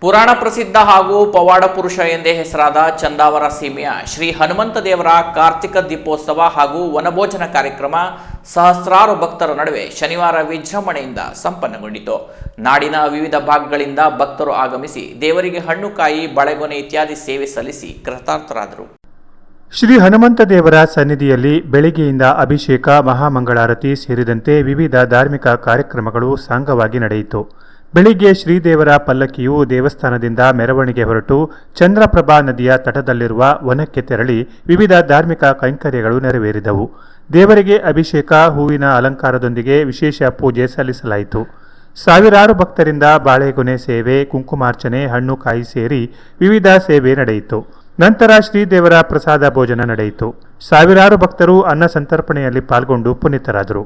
ಪುರಾಣ ಪ್ರಸಿದ್ಧ ಹಾಗೂ ಪವಾಡ ಪುರುಷ ಎಂದೇ ಹೆಸರಾದ ಚಂದಾವರ ಸೀಮೆಯ ಶ್ರೀ ಹನುಮಂತ ದೇವರ ಕಾರ್ತಿಕ ದೀಪೋತ್ಸವ ಹಾಗೂ ವನಭೋಜನ ಕಾರ್ಯಕ್ರಮ ಸಹಸ್ರಾರು ಭಕ್ತರ ನಡುವೆ ಶನಿವಾರ ವಿಜೃಂಭಣೆಯಿಂದ ಸಂಪನ್ನಗೊಂಡಿತು. ನಾಡಿನ ವಿವಿಧ ಭಾಗಗಳಿಂದ ಭಕ್ತರು ಆಗಮಿಸಿ ದೇವರಿಗೆ ಹಣ್ಣು, ಕಾಯಿ, ಬಳೆಗೊನೆ ಇತ್ಯಾದಿ ಸೇವೆ ಸಲ್ಲಿಸಿ ಕೃತಾರ್ಥರಾದರು. ಶ್ರೀ ಹನುಮಂತ ದೇವರ ಸನ್ನಿಧಿಯಲ್ಲಿ ಬೆಳಗ್ಗೆಯಿಂದ ಅಭಿಷೇಕ, ಮಹಾಮಂಗಳಾರತಿ ಸೇರಿದಂತೆ ವಿವಿಧ ಧಾರ್ಮಿಕ ಕಾರ್ಯಕ್ರಮಗಳು ಸಾಂಗವಾಗಿ ನಡೆಯಿತು. ಬೆಳಿಗ್ಗೆ ಶ್ರೀದೇವರ ಪಲ್ಲಕ್ಕಿಯು ದೇವಸ್ಥಾನದಿಂದ ಮೆರವಣಿಗೆ ಹೊರಟು ಚಂದ್ರಪ್ರಭಾ ನದಿಯ ತಟದಲ್ಲಿರುವ ವನಕ್ಕೆ ತೆರಳಿ ವಿವಿಧ ಧಾರ್ಮಿಕ ಕೈಂಕರ್ಯಗಳು ನೆರವೇರಿದವು. ದೇವರಿಗೆ ಅಭಿಷೇಕ, ಹೂವಿನ ಅಲಂಕಾರದೊಂದಿಗೆ ವಿಶೇಷ ಪೂಜೆ ಸಲ್ಲಿಸಲಾಯಿತು. ಸಾವಿರಾರು ಭಕ್ತರಿಂದ ಬಾಳೆಗೊನೆ ಸೇವೆ, ಕುಂಕುಮಾರ್ಚನೆ, ಹಣ್ಣು, ಕಾಯಿ ಸೇರಿ ವಿವಿಧ ಸೇವೆ ನಡೆಯಿತು. ನಂತರ ಶ್ರೀದೇವರ ಪ್ರಸಾದ ಭೋಜನ ನಡೆಯಿತು. ಸಾವಿರಾರು ಭಕ್ತರು ಅನ್ನ ಸಂತರ್ಪಣೆಯಲ್ಲಿ ಪಾಲ್ಗೊಂಡು ಪುನೀತರಾದರು.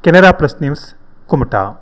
Canara plus news, Kumta.